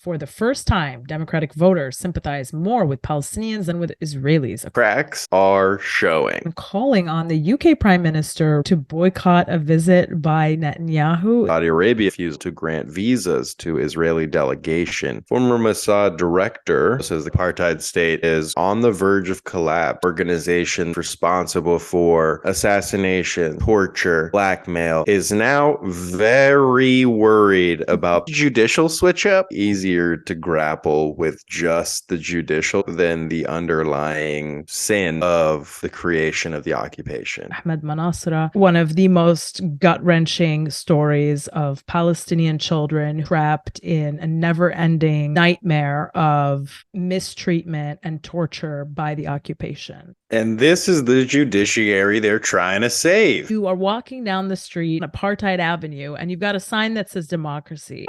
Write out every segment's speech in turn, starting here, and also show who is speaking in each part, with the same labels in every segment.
Speaker 1: For the first time, Democratic voters sympathize more with Palestinians than with Israelis.
Speaker 2: Cracks are showing.
Speaker 1: Calling on the UK Prime Minister to boycott a visit by Netanyahu.
Speaker 2: Saudi Arabia refused to grant visas to Israeli delegation. Former Mossad director says the apartheid state is on the verge of collapse. Organization responsible for assassination, torture, blackmail is now very worried about judicial switch up. Easier to grapple with just the judicial than the underlying sin of the creation of the occupation.
Speaker 1: Ahmed Manasra, one of the most gut-wrenching stories of Palestinian children trapped in a never-ending nightmare of mistreatment and torture by the occupation.
Speaker 2: And this is the judiciary they're trying to save.
Speaker 1: You are walking down the street on Apartheid Avenue, and you've got a sign that says democracy.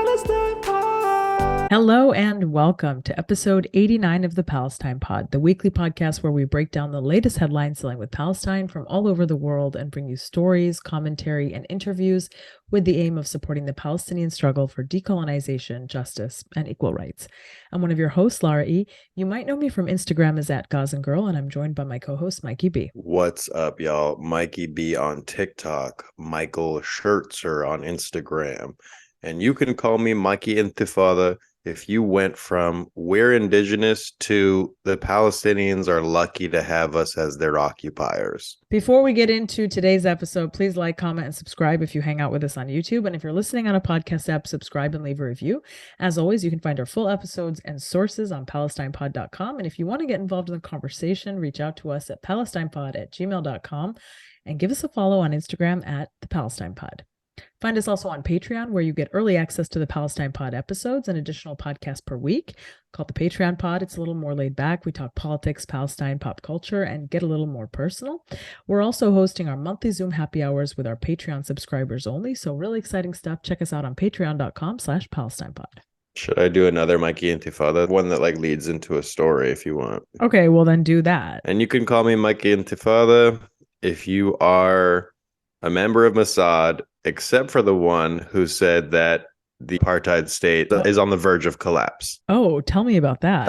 Speaker 1: Hello and welcome to episode 89 of the Palestine Pod, the weekly podcast where we break down the latest headlines dealing with Palestine from all over the world and bring you stories, commentary, and interviews with the aim of supporting the Palestinian struggle for decolonization, justice, and equal rights. I'm one of your hosts, Lara E. You might know me from Instagram as @GazanGirl, and I'm joined by my co-host, Mikey B.
Speaker 2: What's up, y'all? Mikey B on TikTok, Michael Schertzer on Instagram, and you can call me Mikey Intifada. If you went from we're indigenous to the Palestinians are lucky to have us as their occupiers.
Speaker 1: Before we get into today's episode, please like, comment, and subscribe if you hang out with us on YouTube. And if you're listening on a podcast app, subscribe and leave a review. As always, you can find our full episodes and sources on PalestinePod.com. And if you want to get involved in the conversation, reach out to us at PalestinePod@gmail.com and give us a follow on Instagram @ThePalestinePod. Find us also on Patreon, where you get early access to the Palestine Pod episodes and additional podcasts per week. Called the Patreon Pod. It's a little more laid back. We talk politics, Palestine, pop culture, and get a little more personal. We're also hosting our monthly Zoom happy hours with our Patreon subscribers only. So really exciting stuff. Check us out on patreon.com/PalestinePod.
Speaker 2: Should I do another Mikey Intifada? One that leads into a story if you want.
Speaker 1: Okay, well then do that.
Speaker 2: And you can call me Mikey Intifada if you are a member of Mossad, except for the one who said that the apartheid state is on the verge of collapse.
Speaker 1: Oh, tell me about that.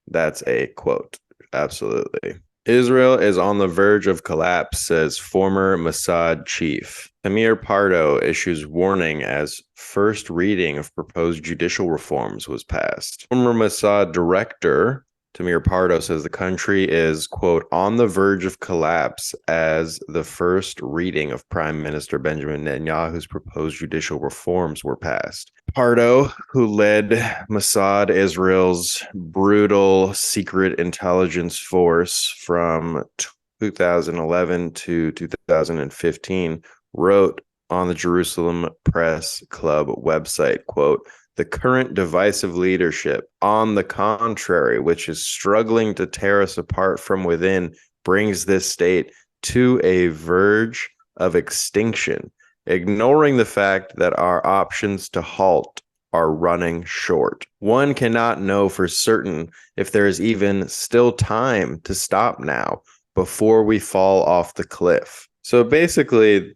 Speaker 2: That's a quote. Absolutely. Israel is on the verge of collapse, says former Mossad chief. Tamir Pardo issues warning as first reading of proposed judicial reforms was passed. Former Mossad director Tamir Pardo says the country is, quote, on the verge of collapse as the first reading of Prime Minister Benjamin Netanyahu's proposed judicial reforms were passed. Pardo, who led Mossad, Israel's brutal secret intelligence force from 2011 to 2015, wrote on the Jerusalem Press Club website, quote, the current divisive leadership, on the contrary, which is struggling to tear us apart from within, brings this state to a verge of extinction, ignoring the fact that our options to halt are running short. One cannot know for certain if there is even still time to stop now before we fall off the cliff. So basically,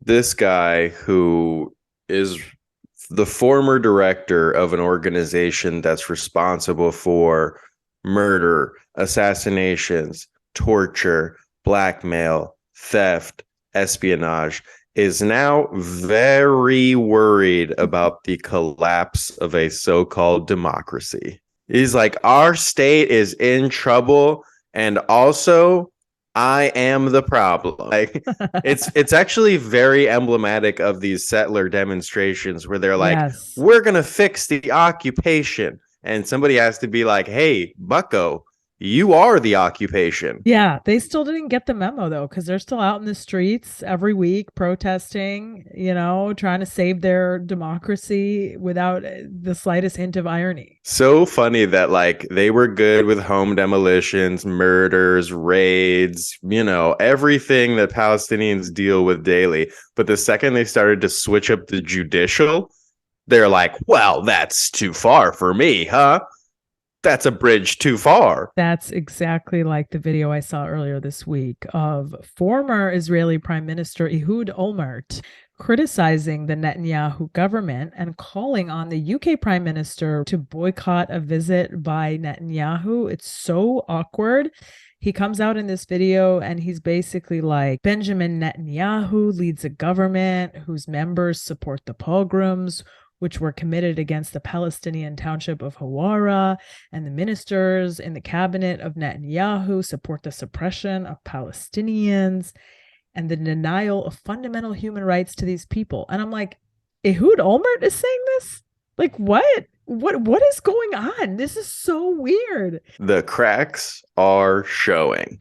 Speaker 2: this guy who is the former director of an organization that's responsible for murder, assassinations, torture, blackmail, theft, espionage, is now very worried about the collapse of a so-called democracy. He's like, our state is in trouble, and also I am the problem. It's actually very emblematic of these settler demonstrations where they're like, yes, we're going to fix the occupation. And somebody has to be like, hey, bucko, you are the occupation.
Speaker 1: Yeah, they still didn't get the memo, though, because they're still out in the streets every week protesting, trying to save their democracy without the slightest hint of irony.
Speaker 2: So funny that they were good with home demolitions, murders, raids, everything that Palestinians deal with daily. But the second they started to switch up the judicial, they're like, well, that's too far for me, huh? that's a bridge too far.
Speaker 1: That's exactly like the video I saw earlier this week of former Israeli Prime Minister Ehud Olmert criticizing the Netanyahu government and calling on the UK Prime Minister to boycott a visit by Netanyahu. It's so awkward. He comes out in this video and he's basically like, Benjamin Netanyahu leads a government whose members support the pogroms, which were committed against the Palestinian township of Hawara, and the ministers in the cabinet of Netanyahu support the suppression of Palestinians and the denial of fundamental human rights to these people. And I'm like, Ehud Olmert is saying this? Like, what? What is going on? This is so weird.
Speaker 2: The cracks are showing.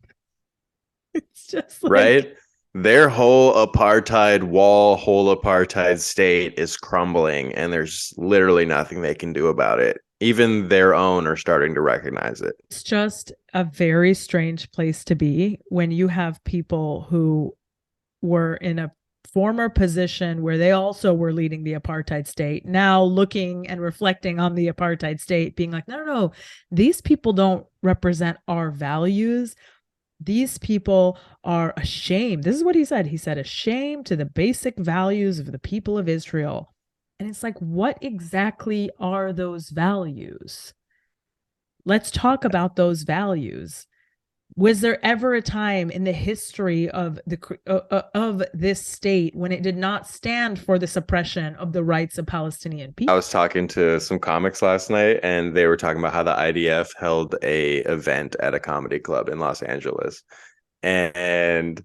Speaker 1: It's just like,
Speaker 2: right? Their whole apartheid wall, whole apartheid state is crumbling, and there's literally nothing they can do about it. Even their own are starting to recognize it.
Speaker 1: It's just a very strange place to be when you have people who were in a former position where they also were leading the apartheid state, now looking and reflecting on the apartheid state, being like, no, these people don't represent our values. These people are a shame. This is what he said. He said, a shame to the basic values of the people of Israel. And it's like, what exactly are those values? Let's talk about those values. Was there ever a time in the history of this state when it did not stand for the suppression of the rights of Palestinian people?
Speaker 2: I was talking to some comics last night, and they were talking about how the IDF held a event at a comedy club in Los Angeles. And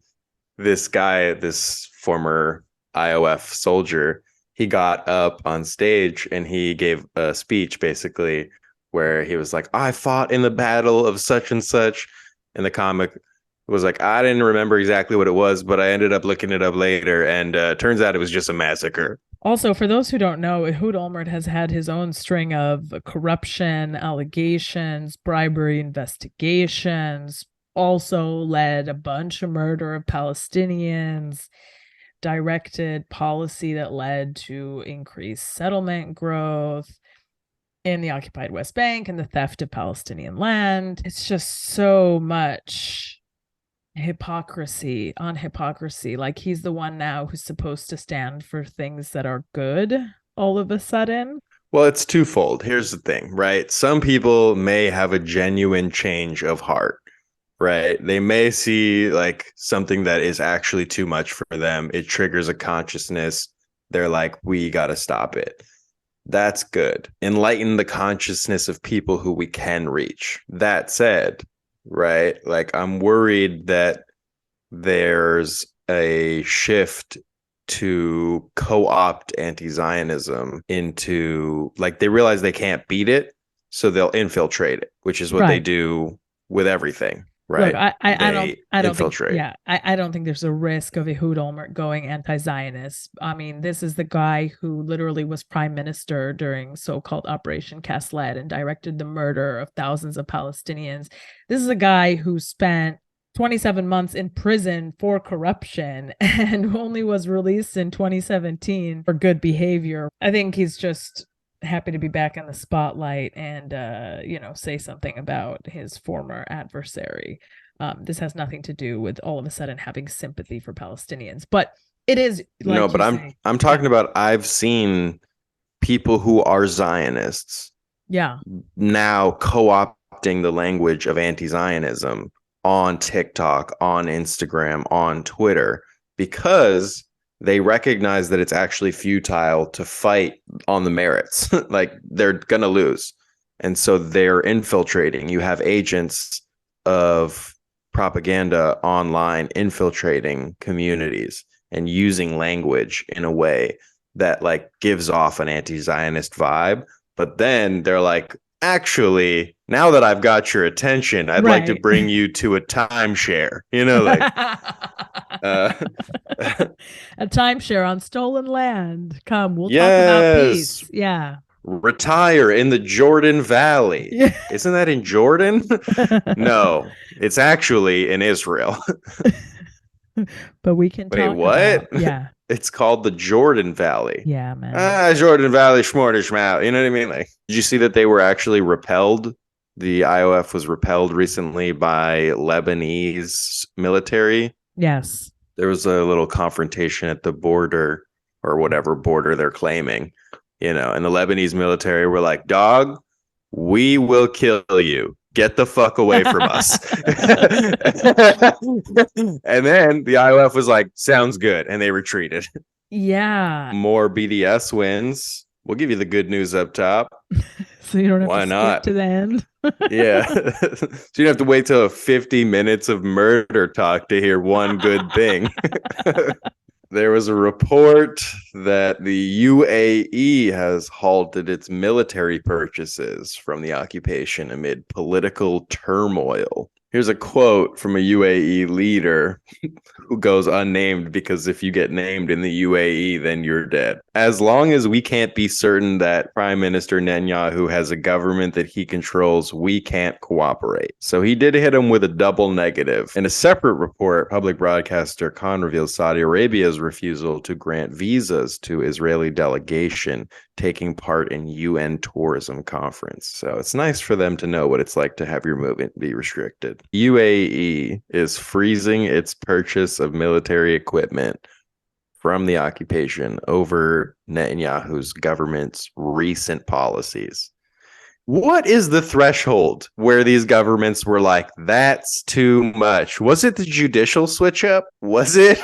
Speaker 2: this guy, this former IOF soldier, he got up on stage and he gave a speech basically where he was like, I fought in the battle of such and such. And the comic was like, I didn't remember exactly what it was, but I ended up looking it up later. And turns out it was just a massacre.
Speaker 1: Also, for those who don't know, Ehud Olmert has had his own string of corruption allegations, bribery investigations, also led a bunch of murder of Palestinians, directed policy that led to increased settlement growth in the occupied West Bank and the theft of Palestinian land. It's just so much hypocrisy on hypocrisy. Like, he's the one now who's supposed to stand for things that are good all of a sudden.
Speaker 2: Well, it's twofold. Here's the thing, right? Some people may have a genuine change of heart, right? They may see like something that is actually too much for them. It triggers a consciousness. They're like, we got to stop it. That's good. Enlighten the consciousness of people who we can reach. That said, right, like, I'm worried that there's a shift to co-opt anti-Zionism into, like, they realize they can't beat it, so they'll infiltrate it, which is what they do with everything. Right.
Speaker 1: Look, I don't think, I don't think there's a risk of Ehud Olmert going anti-Zionist. I mean, this is the guy who literally was prime minister during so-called Operation Cast Lead and directed the murder of thousands of Palestinians. This is a guy who spent 27 months in prison for corruption and only was released in 2017 for good behavior. I think he's just happy to be back in the spotlight and say something about his former adversary. This has nothing to do with all of a sudden having sympathy for Palestinians, but it is like, no, but
Speaker 2: I'm talking about, I've seen people who are Zionists now co-opting the language of anti-Zionism on TikTok, on Instagram, on Twitter, because they recognize that it's actually futile to fight on the merits. Like, they're going to lose. And so they're infiltrating. You have agents of propaganda online infiltrating communities and using language in a way that, like, gives off an anti-Zionist vibe. But then they're like, actually, now that I've got your attention, I'd like to bring you to a timeshare, like
Speaker 1: a timeshare on stolen land. Come, we'll talk about peace. Yeah.
Speaker 2: Retire in the Jordan Valley. Yeah. Isn't that in Jordan? No, it's actually in Israel.
Speaker 1: But we can talk
Speaker 2: what?
Speaker 1: Yeah.
Speaker 2: It's called the Jordan Valley.
Speaker 1: Yeah, man.
Speaker 2: Jordan Valley, Schmortish Mouth. You know what I mean? Like, did you see that they were actually repelled The IOF was repelled recently by Lebanese military.
Speaker 1: Yes.
Speaker 2: There was a little confrontation at the border, or whatever border they're claiming, and the Lebanese military were like, dog, we will kill you. Get the fuck away from us. And then the IOF was like, sounds good. And they retreated.
Speaker 1: Yeah.
Speaker 2: More BDS wins. We'll give you the good news up top.
Speaker 1: So you don't have
Speaker 2: Why
Speaker 1: to
Speaker 2: not?
Speaker 1: skip to the end.
Speaker 2: Yeah. So you don't have to wait till 50 minutes of murder talk to hear one good thing. There was a report that the UAE has halted its military purchases from the occupation amid political turmoil. Here's a quote from a UAE leader who goes unnamed because if you get named in the UAE, then you're dead. As long as we can't be certain that Prime Minister Netanyahu has a government that he controls, we can't cooperate. So he did hit him with a double negative. In a separate report, public broadcaster Khan reveals Saudi Arabia's refusal to grant visas to Israeli delegation taking part in UN tourism conference. So it's nice for them to know what it's like to have your movement be restricted. UAE is freezing its purchase of military equipment from the occupation over Netanyahu's government's recent policies. What is the threshold where these governments were like, that's too much? Was it the judicial switch up? Was it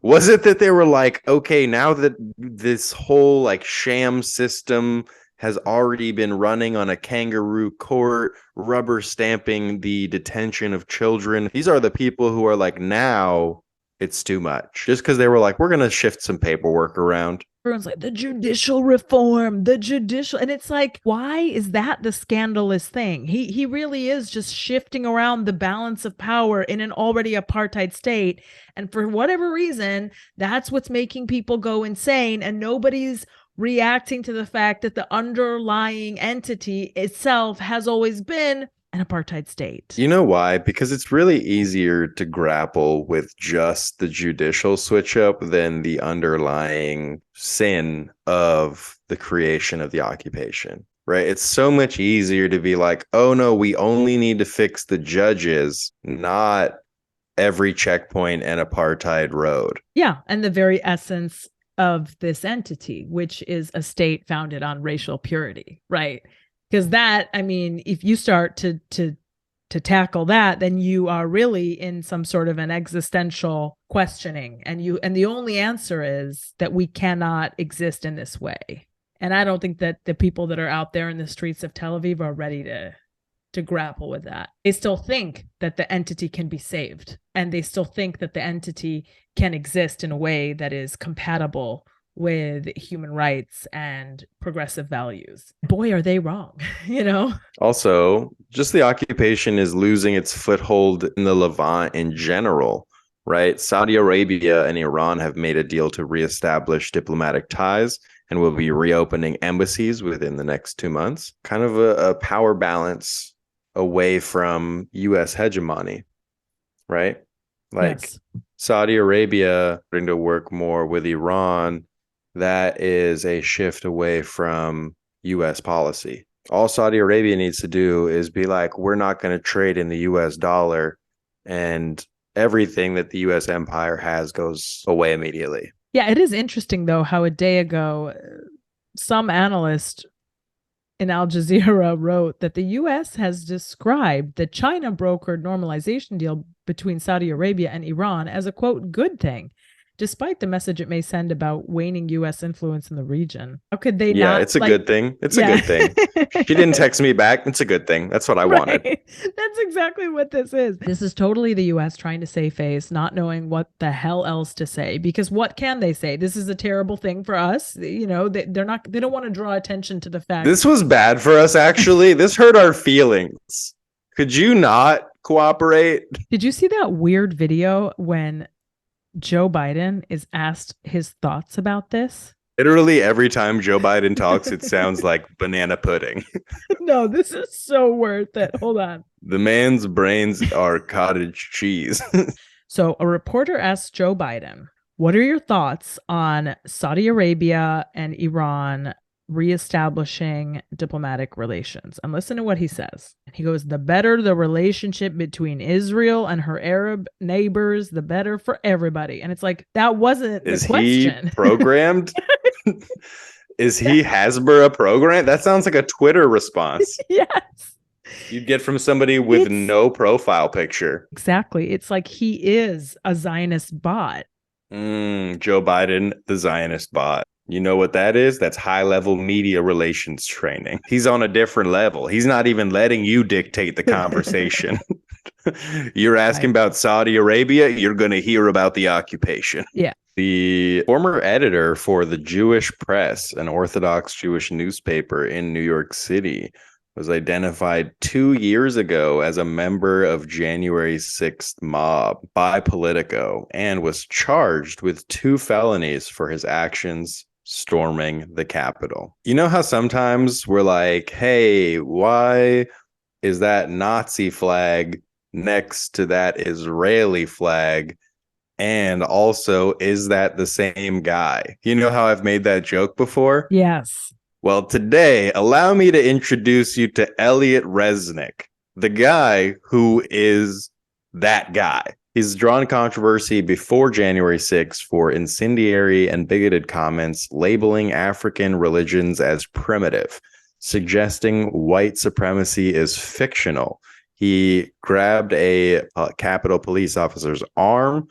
Speaker 2: that they were like, okay, now that this whole like sham system has already been running on a kangaroo court, rubber stamping the detention of children. These are the people who are like, now it's too much. Just because they were like, we're going to shift some paperwork around.
Speaker 1: Everyone's like, the judicial reform, the judicial. And it's like, why is that the scandalous thing? He really is just shifting around the balance of power in an already apartheid state. And for whatever reason, that's what's making people go insane. And nobody's reacting to the fact that the underlying entity itself has always been an apartheid state.
Speaker 2: You know why? Because it's really easier to grapple with just the judicial switch up than the underlying sin of the creation of the occupation, right? It's so much easier to be like, oh no, we only need to fix the judges, not every checkpoint and apartheid road.
Speaker 1: Yeah, and the very essence of this entity, which is a state founded on racial purity, right? Because that, I mean, if you start to tackle that, then you are really in some sort of an existential questioning. And the only answer is that we cannot exist in this way. And I don't think that the people that are out there in the streets of Tel Aviv are ready to grapple with that. They still think that the entity can be saved. And they still think that the entity can exist in a way that is compatible with human rights and progressive values. Boy, are they wrong, Also,
Speaker 2: just the occupation is losing its foothold in the Levant in general, right? Saudi Arabia and Iran have made a deal to reestablish diplomatic ties and will be reopening embassies within the next 2 months. Kind of a power balance away from U.S. hegemony, right? Like yes. Saudi Arabia starting to work more with Iran. That is a shift away from U.S. policy. All Saudi Arabia needs to do is be like, we're not going to trade in the U.S. dollar, and everything that the U.S. empire has goes away immediately.
Speaker 1: Yeah, it is interesting, though, how a day ago, some analyst in Al Jazeera wrote that the U.S. has described the China brokered normalization deal between Saudi Arabia and Iran as a, quote, good thing, despite the message it may send about waning U.S. influence in the region. How could they not?
Speaker 2: Yeah, it's a good thing. It's a good thing. She didn't text me back. It's a good thing. That's what I wanted.
Speaker 1: That's exactly what this is. This is totally the U.S. trying to save face, not knowing what the hell else to say. Because what can they say? This is a terrible thing for us. They don't want to draw attention to the fact.
Speaker 2: This was bad for us, actually. This hurt our feelings. Could you not cooperate?
Speaker 1: Did you see that weird video when Joe Biden is asked his thoughts about this?
Speaker 2: Literally every time Joe Biden talks, it sounds like banana pudding.
Speaker 1: No, this is so worth it. Hold on.
Speaker 2: The man's brains are cottage cheese.
Speaker 1: So a reporter asked Joe Biden, what are your thoughts on Saudi Arabia and Iran reestablishing diplomatic relations. And listen to what he says. He goes, the better the relationship between Israel and her Arab neighbors, the better for everybody. And it's like, that wasn't the question.
Speaker 2: Is he programmed? Is he Hasbro program? That sounds like a Twitter response.
Speaker 1: Yes.
Speaker 2: You'd get from somebody with no profile picture.
Speaker 1: Exactly. It's like he is a Zionist bot.
Speaker 2: Joe Biden, the Zionist bot. You know what that is? That's high-level media relations training. He's on a different level. He's not even letting you dictate the conversation. You're asking about Saudi Arabia, you're going to hear about the occupation.
Speaker 1: Yeah.
Speaker 2: The former editor for the Jewish Press, an Orthodox Jewish newspaper in New York City, was identified 2 years ago as a member of January 6th mob by Politico and was charged with 2 felonies for his actions storming the Capitol. You know how sometimes we're like, hey, why is that Nazi flag next to that Israeli flag? And also, is that the same guy? You know how I've made that joke before?
Speaker 1: Yes.
Speaker 2: Well, today, allow me to introduce you to Elliot Resnick, the guy who is that guy. He's drawn controversy before January 6th for incendiary and bigoted comments labeling African religions as primitive, suggesting white supremacy is fictional. He grabbed a Capitol police officer's arm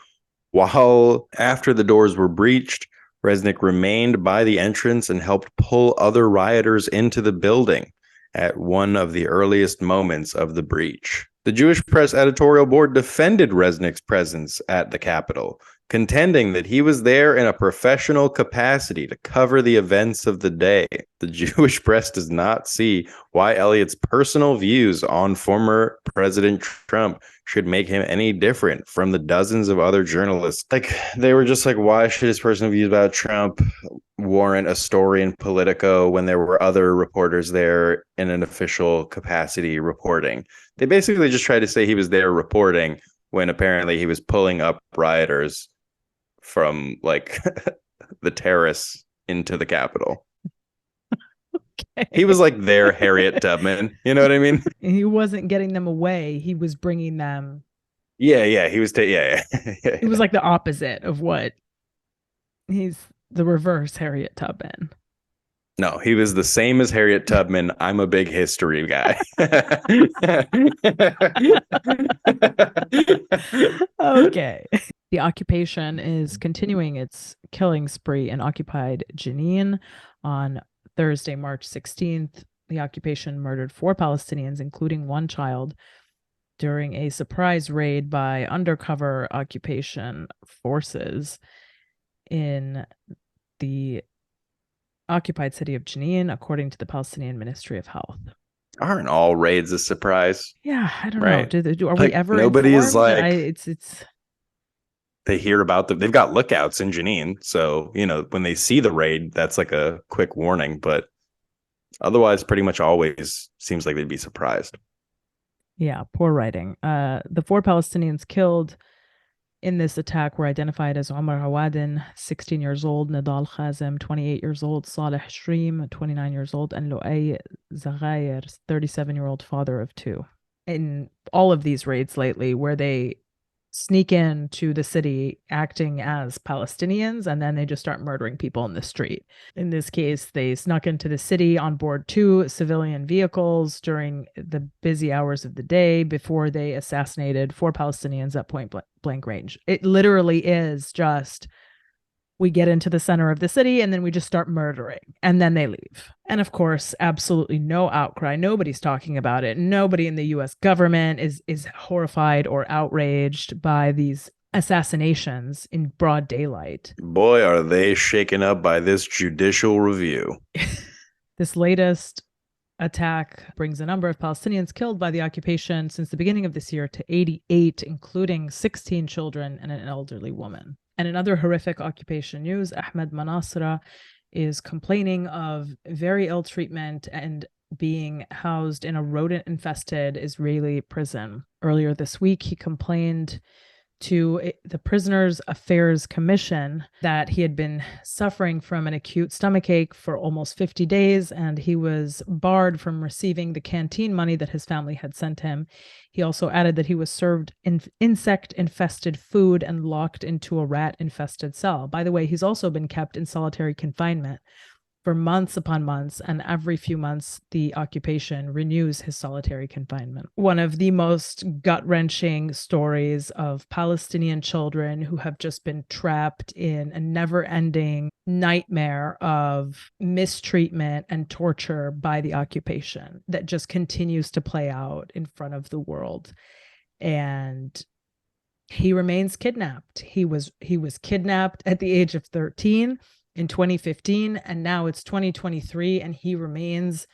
Speaker 2: while after the doors were breached. Resnick remained by the entrance and helped pull other rioters into the building at one of the earliest moments of the breach. The Jewish Press editorial board defended Resnick's presence at the Capitol, contending that he was there in a professional capacity to cover the events of the day. The Jewish Press does not see why Elliot's personal views on former President Trump should make him any different from the dozens of other journalists. Like, they were just like, why should his personal views about Trump warrant a story in Politico when there were other reporters there in an official capacity reporting? They basically just tried to say he was there reporting when apparently he was pulling up rioters from like the terrace into the Capitol. Okay. He was like their Harriet Tubman. You know what I mean?
Speaker 1: He wasn't getting them away. He was bringing them.
Speaker 2: Yeah. He was. Yeah.
Speaker 1: It was like the opposite of what he's the reverse Harriet Tubman.
Speaker 2: No, he was the same as Harriet Tubman. I'm a big history guy.
Speaker 1: Okay. The occupation is continuing its killing spree in occupied Jenin. On Thursday, March 16th, the occupation murdered 4 Palestinians, including 1 child, during a surprise raid by undercover occupation forces in the occupied city of Jenin, according to the Palestinian Ministry of Health.
Speaker 2: Aren't all raids a surprise?
Speaker 1: Yeah, I don't know. Are
Speaker 2: like,
Speaker 1: we ever
Speaker 2: nobody's
Speaker 1: informed?
Speaker 2: like
Speaker 1: it's
Speaker 2: they hear about they've got lookouts in Jenin, so you know when they see the raid, that's like a quick warning. But otherwise, pretty much always seems like they'd be surprised.
Speaker 1: Yeah, poor writing. The 4 Palestinians killed in this attack were identified as Omar Awadin, 16 years old, Nidal Khazem, 28 years old, Saleh Shreem, 29 years old, and Lu'ay Zaghayer, 37-year-old father of 2. In all of these raids lately, where they sneak into the city acting as Palestinians, and then they just start murdering people in the street. In this case, they snuck into the city on board 2 civilian vehicles during the busy hours of the day before they assassinated 4 Palestinians at point blank range. It literally is just, we get into the center of the city and then we just start murdering and then they leave. And of course, absolutely no outcry. Nobody's talking about it. Nobody in the US government is horrified or outraged by these assassinations in broad daylight.
Speaker 2: Boy, are they shaken up by this judicial review.
Speaker 1: This latest attack brings the number of Palestinians killed by the occupation since the beginning of this year to 88, including 16 children and an elderly woman. And in other horrific occupation news, Ahmed Manasra is complaining of very ill treatment and being housed in a rodent-infested Israeli prison. Earlier this week, he complained to the Prisoners Affairs Commission that he had been suffering from an acute stomachache for almost 50 days, and he was barred from receiving the canteen money that his family had sent him. He also added that he was served insect-infested food and locked into a rat-infested cell. By the way, he's also been kept in solitary confinement for months upon months, and every few months the occupation renews his solitary confinement. One of the most gut-wrenching stories of Palestinian children who have just been trapped in a never-ending nightmare of mistreatment and torture by the occupation that just continues to play out in front of the world. And he remains kidnapped. He was kidnapped at the age of 13 in 2015, and now it's 2023, and he remains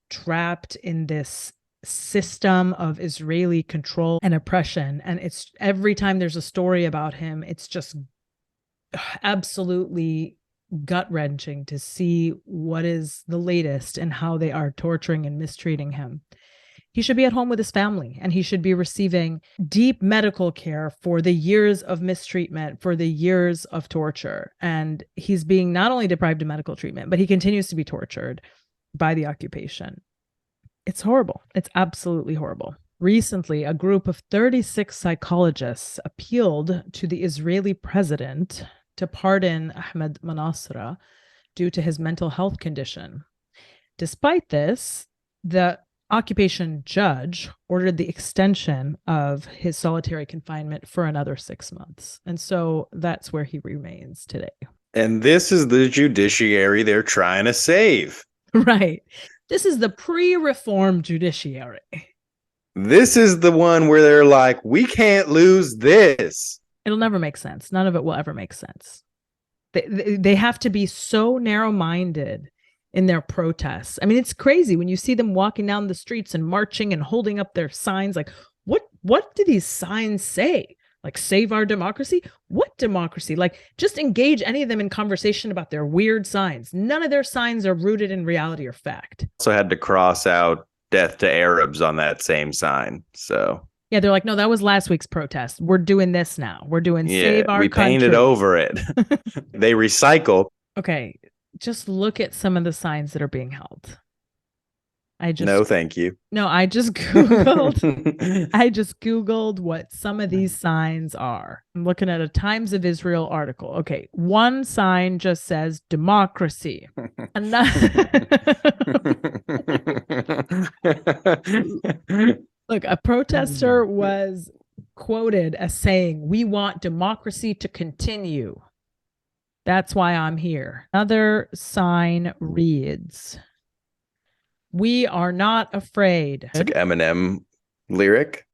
Speaker 1: trapped in this system of Israeli control and oppression. And it's every time there's a story about him, it's just absolutely gut-wrenching to see what is the latest and how they are torturing and mistreating him. He should be at home with his family, and he should be receiving deep medical care for the years of mistreatment, for the years of torture. And he's being not only deprived of medical treatment, but he continues to be tortured by the occupation. It's horrible. It's absolutely horrible. Recently, a group of 36 psychologists appealed to the Israeli president to pardon Ahmed Manasra due to his mental health condition. Despite this, the occupation judge ordered the extension of his solitary confinement for another 6 months. And so that's where he remains today.
Speaker 2: And this is the judiciary they're trying to save.
Speaker 1: Right. This is the pre-reform judiciary.
Speaker 2: This is the one where they're like, we can't lose this.
Speaker 1: It'll never make sense. None of it will ever make sense. They have to be so narrow-minded in their protests. I mean, it's crazy when you see them walking down the streets and marching and holding up their signs. Like, what do these signs say? Like, save our democracy? What democracy? Like, just engage any of them in conversation about their weird signs. None of their signs are rooted in reality or fact.
Speaker 2: Also had to cross out death to Arabs on that same sign. So
Speaker 1: yeah, they're like, no, that was last week's protest. We're doing this now. We're doing save our country.
Speaker 2: We painted over it. They recycle.
Speaker 1: Okay. Just look at some of the signs that are being held.
Speaker 2: No, thank you.
Speaker 1: No, I just Googled what some of these signs are. I'm looking at a Times of Israel article. Okay. One sign just says democracy. Look, a protester was quoted as saying, "We want democracy to continue. That's why I'm here." Another sign reads, "We are not afraid."
Speaker 2: It's like Eminem lyric.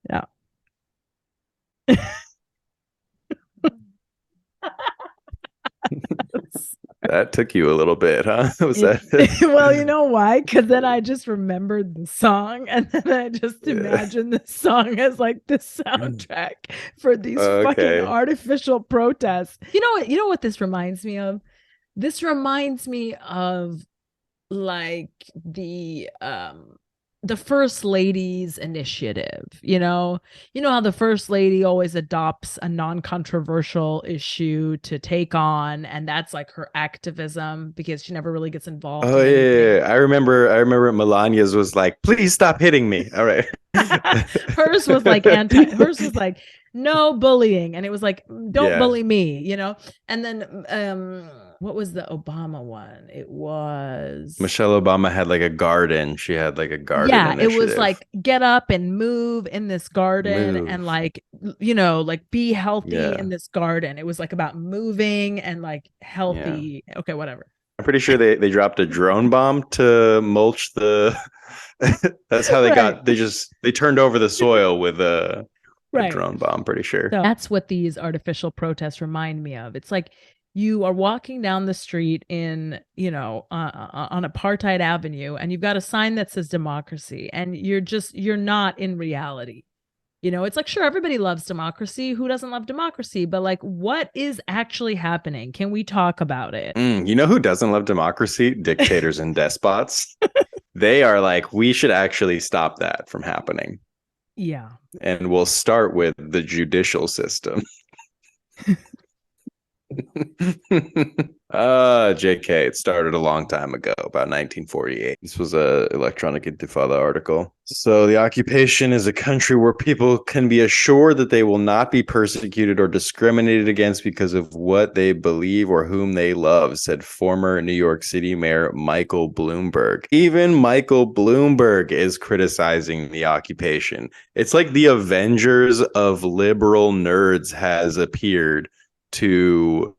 Speaker 1: Yeah.
Speaker 2: That took you a little bit, huh? Was that?
Speaker 1: Well, you know why? Because then I just remembered the song, and then I just imagined the song as like the soundtrack for these fucking artificial protests. You know what this reminds me of? This reminds me of like the First Lady's initiative. You know how the First Lady always adopts a non-controversial issue to take on, and that's like her activism because she never really gets involved.
Speaker 2: Oh yeah, I remember Melania's was like, "Please stop hitting me." All right.
Speaker 1: Hers was like hers was like, "No bullying," and it was like, "Don't bully me," And then what was the Obama one? It was
Speaker 2: Michelle Obama had like a garden. She had like a garden.
Speaker 1: Yeah,
Speaker 2: initiative.
Speaker 1: It was like get up and move in this garden and like, like be healthy in this garden. It was like about moving and like healthy. Yeah. Okay, whatever.
Speaker 2: I'm pretty sure they dropped a drone bomb to mulch the. That's how they got. They turned over the soil with a drone bomb. Pretty sure.
Speaker 1: So that's what these artificial protests remind me of. It's like you are walking down the street in, on Apartheid Avenue, and you've got a sign that says democracy, and you're not in reality. It's like, sure, everybody loves democracy. Who doesn't love democracy? But like, what is actually happening? Can we talk about it?
Speaker 2: You know who doesn't love democracy? Dictators and despots. They are like, we should actually stop that from happening.
Speaker 1: Yeah.
Speaker 2: And we'll start with the judicial system. JK, it started a long time ago, about 1948. This was a Electronic Intifada article. So the occupation is a country where people can be assured that they will not be persecuted or discriminated against because of what they believe or whom they love, said former New York City Mayor Michael Bloomberg. Even Michael Bloomberg is criticizing the occupation. It's like the Avengers of liberal nerds has appeared to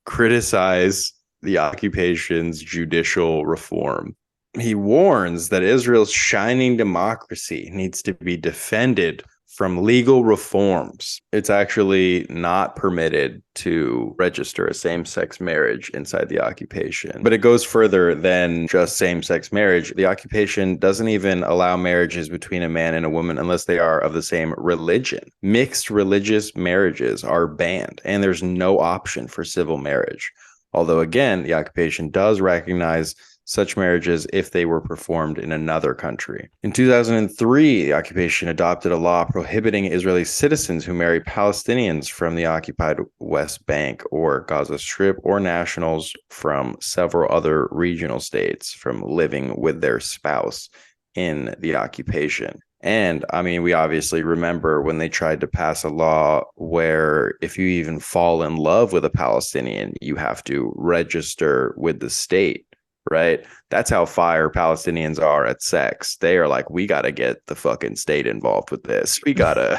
Speaker 2: criticize the occupation's judicial reform. He warns that Israel's shining democracy needs to be defended from legal reforms. It's actually not permitted to register a same-sex marriage inside the occupation. But it goes further than just same-sex marriage. The occupation doesn't even allow marriages between a man and a woman unless they are of the same religion. Mixed religious marriages are banned, and there's no option for civil marriage. Although, again, the occupation does recognize such marriages if they were performed in another country. In 2003, the occupation adopted a law prohibiting Israeli citizens who marry Palestinians from the occupied West Bank or Gaza Strip or nationals from several other regional states from living with their spouse in the occupation. And I mean, we obviously remember when they tried to pass a law where if you even fall in love with a Palestinian, you have to register with the state. Right. That's how fire Palestinians are at sex. They are like, we got to get the fucking state involved with this. We got to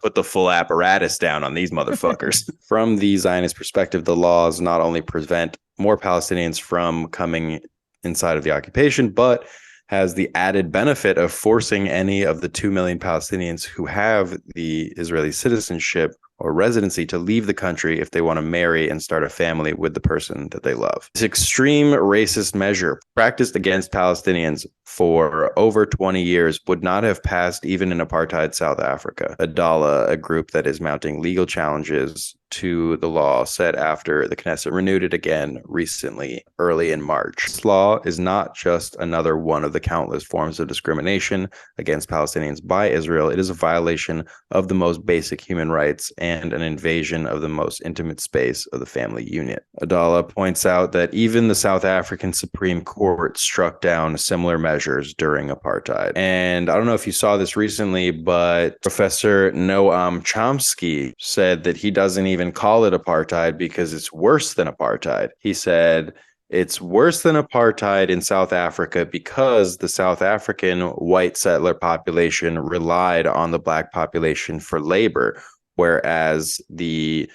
Speaker 2: put the full apparatus down on these motherfuckers. From the Zionist perspective, the laws not only prevent more Palestinians from coming inside of the occupation, but has the added benefit of forcing any of the 2 million Palestinians who have the Israeli citizenship or residency to leave the country if they want to marry and start a family with the person that they love. This extreme racist measure practiced against Palestinians for over 20 years would not have passed even in apartheid South Africa. Adala, a group that is mounting legal challenges to the law, said after the Knesset renewed it again recently, early in March. This law is not just another one of the countless forms of discrimination against Palestinians by Israel. It is a violation of the most basic human rights and an invasion of the most intimate space of the family unit. Adala points out that even the South African Supreme Court struck down similar measures during apartheid. And I don't know if you saw this recently, but Professor Noam Chomsky said that he doesn't even call it apartheid because it's worse than apartheid. He said it's worse than apartheid in South Africa because the South African white settler population relied on the black population for labor, whereas the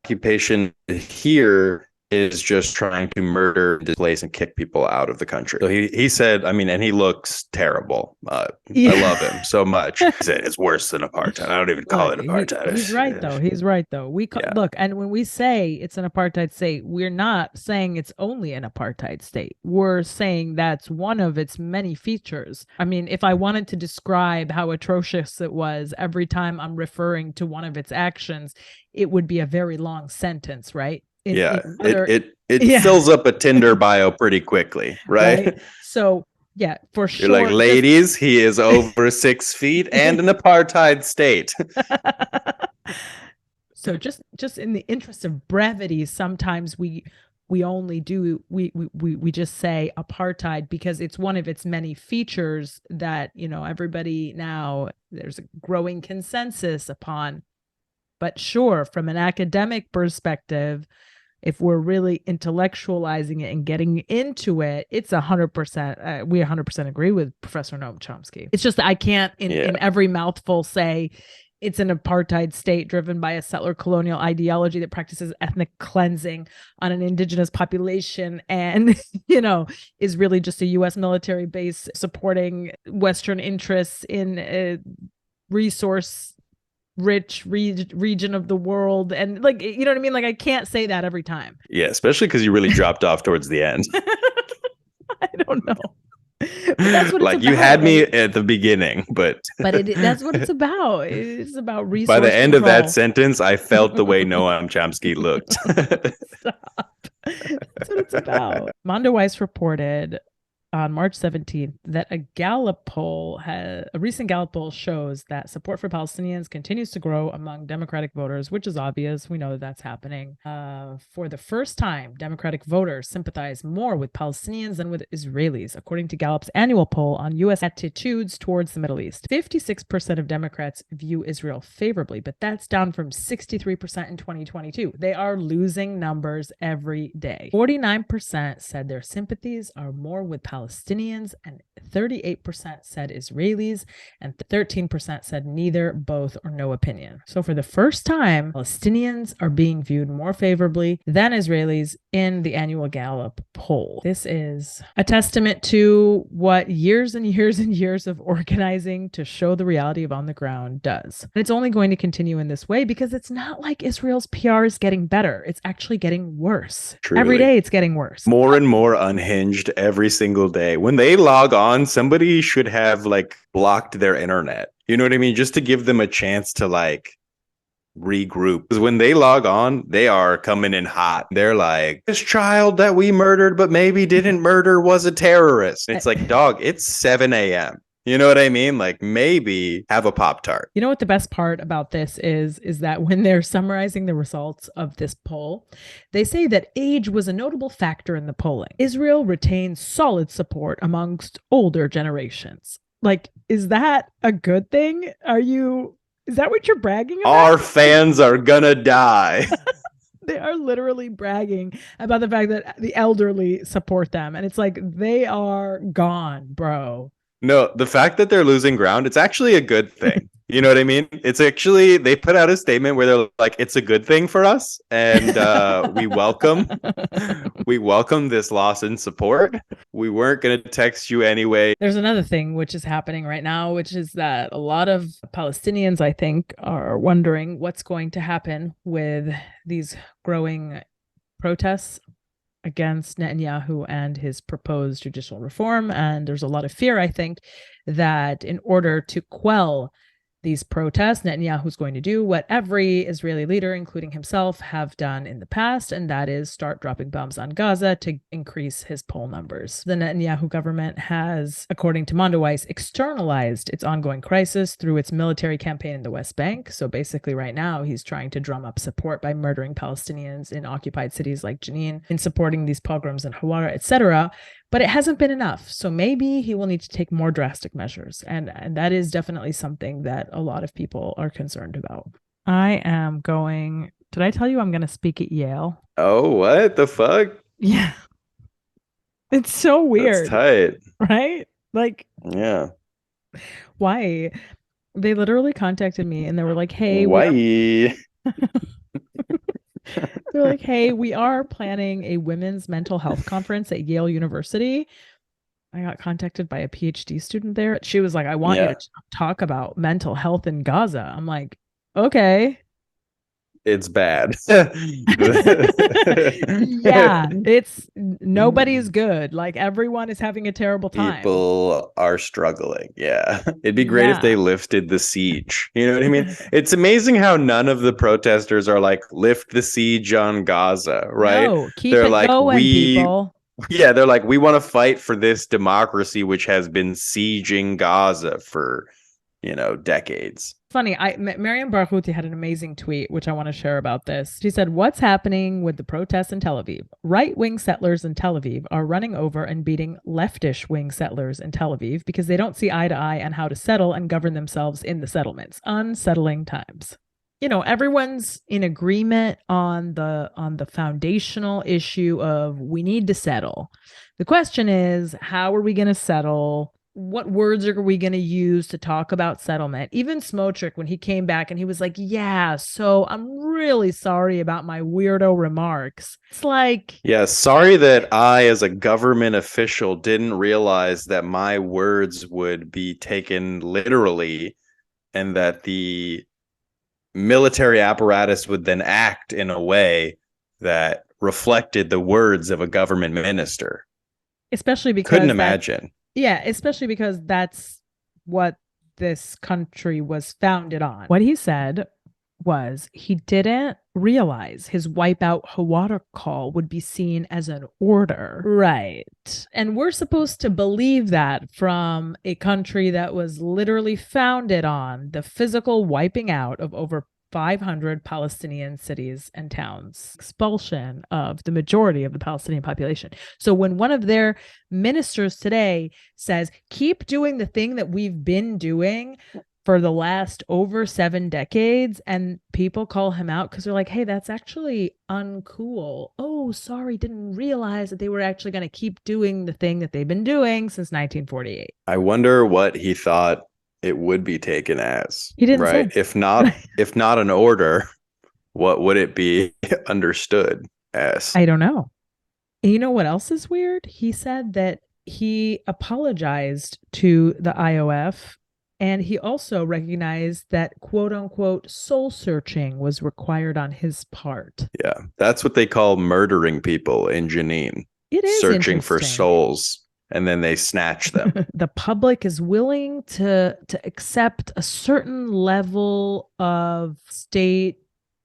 Speaker 2: occupation here is just trying to murder, displace, and kick people out of the country. So he said, I mean, and he looks terrible. I love him so much. He said it's worse than apartheid. I don't even call it apartheid.
Speaker 1: He's right, though. He's right, though. Look, and when we say it's an apartheid state, we're not saying it's only an apartheid state. We're saying that's one of its many features. I mean, if I wanted to describe how atrocious it was every time I'm referring to one of its actions, it would be a very long sentence, right?
Speaker 2: It fills up a Tinder bio pretty quickly, right?
Speaker 1: So yeah, for sure.
Speaker 2: You're like, ladies, he is over 6 feet and an apartheid state.
Speaker 1: So just in the interest of brevity, sometimes we just say apartheid because it's one of its many features that, you know, everybody now there's a growing consensus upon. But sure, from an academic perspective, if we're really intellectualizing it and getting into it, it's 100%. We 100% agree with Professor Noam Chomsky. It's just that I can't, in every mouthful, say it's an apartheid state driven by a settler colonial ideology that practices ethnic cleansing on an indigenous population and, you know, is really just a U.S. military base supporting Western interests in a resource rich region of the world. And like, you know what I mean? Like, I can't say that every time.
Speaker 2: Yeah, especially because you really dropped off towards the end.
Speaker 1: I don't know. But that's what
Speaker 2: like
Speaker 1: it's
Speaker 2: you
Speaker 1: about,
Speaker 2: had me at the beginning, but
Speaker 1: that's what it's about. It's about resource
Speaker 2: by the end
Speaker 1: control.
Speaker 2: of that sentence, I felt the way Noam Chomsky looked.
Speaker 1: Stop. That's what it's about. Mondoweiss reported on March 17th that a recent Gallup poll shows that support for Palestinians continues to grow among Democratic voters, which is obvious. We know that that's happening. For the first time, Democratic voters sympathize more with Palestinians than with Israelis, according to Gallup's annual poll on U.S. attitudes towards the Middle East. 56% of Democrats view Israel favorably, but that's down from 63% in 2022. They are losing numbers every day. 49% said their sympathies are more with Palestinians, and 38% said Israelis, and 13% said neither, both, or no opinion. So for the first time, Palestinians are being viewed more favorably than Israelis in the annual Gallup poll. This is a testament to what years and years and years of organizing to show the reality of on the ground does. And it's only going to continue in this way because it's not like Israel's PR is getting better. It's actually getting worse.
Speaker 2: Truly.
Speaker 1: Every day it's getting worse.
Speaker 2: More and more unhinged every single day. When they log on, somebody should have like blocked their internet. You know what I mean? Just to give them a chance to like regroup. Because when they log on, they are coming in hot. They're like, this child that we murdered but maybe didn't murder was a terrorist. It's like, dog, it's 7 a.m. You know what I mean? Like maybe have a Pop-Tart.
Speaker 1: You know what the best part about this is that when they're summarizing the results of this poll, they say that age was a notable factor in the polling. Israel retains solid support amongst older generations. Like, is that a good thing? Is that what you're bragging about?
Speaker 2: Our fans are gonna die.
Speaker 1: They are literally bragging about the fact that the elderly support them. And it's like, they are gone, bro.
Speaker 2: No, the fact that they're losing ground, it's actually a good thing. You know what I mean? It's actually, they put out a statement where they're like, it's a good thing for us. And we welcome this loss in support. We weren't going to text you anyway.
Speaker 1: There's another thing which is happening right now, which is that a lot of Palestinians, I think, are wondering what's going to happen with these growing protests against Netanyahu and his proposed judicial reform. And there's a lot of fear, I think, that in order to quell these protests, Netanyahu's going to do what every Israeli leader, including himself, have done in the past, and that is start dropping bombs on Gaza to increase his poll numbers. The Netanyahu government has, according to Mondoweiss, externalized its ongoing crisis through its military campaign in the West Bank. So basically right now, he's trying to drum up support by murdering Palestinians in occupied cities like Jenin, in supporting these pogroms in Hawara, etc. But it hasn't been enough. So maybe he will need to take more drastic measures. And that is definitely something that a lot of people are concerned about. Did I tell you I'm going to speak at Yale?
Speaker 2: Oh, what the fuck?
Speaker 1: Yeah. It's so weird.
Speaker 2: That's tight.
Speaker 1: Right? Like,
Speaker 2: yeah.
Speaker 1: Why? They literally contacted me and they were like, hey,
Speaker 2: why?
Speaker 1: They're like, hey, we are planning a women's mental health conference at Yale University. I got contacted by a PhD student there. She was like, I want you to talk about mental health in Gaza. I'm like, okay.
Speaker 2: It's bad.
Speaker 1: Yeah, nobody's good. Like everyone is having a terrible time.
Speaker 2: People are struggling. Yeah. It'd be great if they lifted the siege. You know what I mean? It's amazing how none of the protesters are like, lift the siege on Gaza, right?
Speaker 1: No, they're like, going, people.
Speaker 2: Yeah, they're like, we want to fight for this democracy which has been sieging Gaza for, decades.
Speaker 1: Funny, Mariam Barghouti had an amazing tweet, which I want to share about this. She said, what's happening with the protests in Tel Aviv? Right-wing settlers in Tel Aviv are running over and beating leftish wing settlers in Tel Aviv because they don't see eye to eye on how to settle and govern themselves in the settlements. Unsettling times. Everyone's in agreement on the foundational issue of we need to settle. The question is, how are we going to settle? What words are we going to use to talk about settlement? Even Smotrich, when he came back and he was like, yeah, so I'm really sorry about my weirdo remarks. It's like,
Speaker 2: yeah, sorry that I, as a government official, didn't realize that my words would be taken literally and that the military apparatus would then act in a way that reflected the words of a government minister.
Speaker 1: Especially because
Speaker 2: couldn't imagine.
Speaker 1: Yeah, especially because that's what this country was founded on. What he said was he didn't realize his wipeout Hawara call would be seen as an order. Right. And we're supposed to believe that from a country that was literally founded on the physical wiping out of over 500 Palestinian cities and towns, expulsion of the majority of the Palestinian population. So when one of their ministers today says, keep doing the thing that we've been doing for the last over 7 decades, and people call him out because they're like, hey, that's actually uncool. Oh, sorry, didn't realize that they were actually going to keep doing the thing that they've been doing since 1948.
Speaker 2: I wonder what he thought it would be taken as.
Speaker 1: He didn't
Speaker 2: right?
Speaker 1: say.
Speaker 2: If not an order, what would it be understood as?
Speaker 1: I don't know. And you know what else is weird? He said that he apologized to the IOF, and he also recognized that quote unquote soul searching was required on his part.
Speaker 2: Yeah, that's what they call murdering people in Jenin.
Speaker 1: It is
Speaker 2: searching for souls, and then they snatch them.
Speaker 1: The public is willing to accept a certain level of state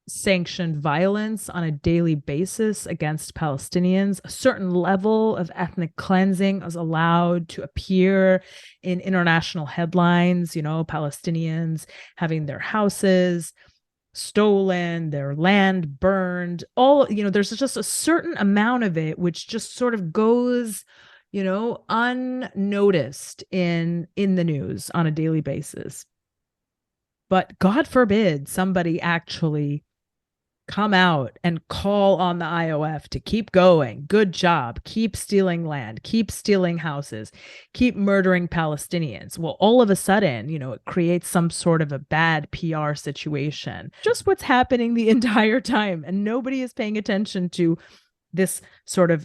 Speaker 1: sanctioned violence on a daily basis against Palestinians. A certain level of ethnic cleansing is allowed to appear in international headlines, Palestinians having their houses stolen, their land burned, there's just a certain amount of it which just sort of goes unnoticed in the news on a daily basis. But God forbid somebody actually come out and call on the IOF to keep going. Good job. Keep stealing land, keep stealing houses, keep murdering Palestinians. Well, all of a sudden, it creates some sort of a bad PR situation. Just what's happening the entire time. And nobody is paying attention to this sort of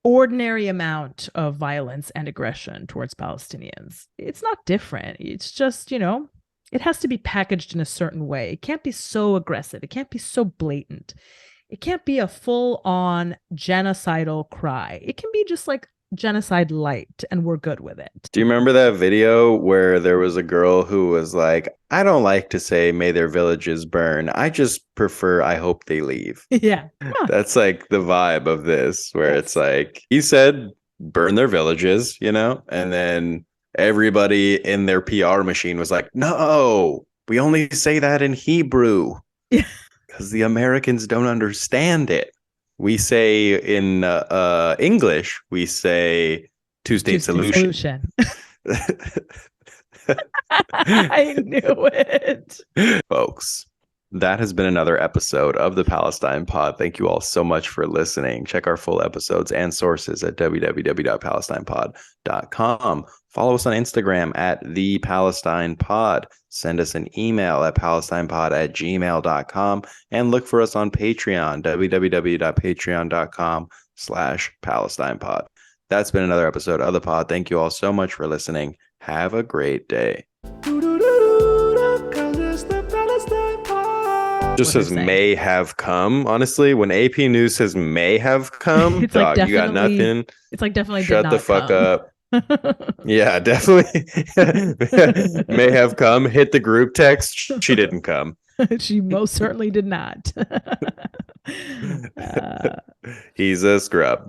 Speaker 1: ordinary amount of violence and aggression towards Palestinians. It's not different. It's just, it has to be packaged in a certain way. It can't be so aggressive. It can't be so blatant. It can't be a full-on genocidal cry. It can be just like genocide light, and we're good with it.
Speaker 2: Do you remember that video where there was a girl who was like, I don't like to say may their villages burn. I just prefer I hope they leave.
Speaker 1: Yeah.
Speaker 2: That's like the vibe of this, where it's like, he said burn their villages, and then everybody in their PR machine was like, no, we only say that in Hebrew because the Americans don't understand it. We say in English, we say two-state solution.
Speaker 1: I knew it.
Speaker 2: Folks, that has been another episode of the Palestine Pod. Thank you all so much for listening. Check our full episodes and sources at www.palestinepod.com. Follow us on Instagram at The Palestine Pod. Send us an email at palestinepod@gmail.com, and look for us on Patreon, www.patreon.com/PalestinePod. That's been another episode of the pod. Thank you all so much for listening. Have a great day. Just says may have come. Honestly, when AP News says may have come,
Speaker 1: it's dog, like
Speaker 2: you got nothing.
Speaker 1: It's like definitely
Speaker 2: shut
Speaker 1: did not
Speaker 2: the fuck
Speaker 1: come.
Speaker 2: up. Yeah, definitely. May have come. Hit the group text. She didn't come.
Speaker 1: She most certainly did not.
Speaker 2: He's a scrub.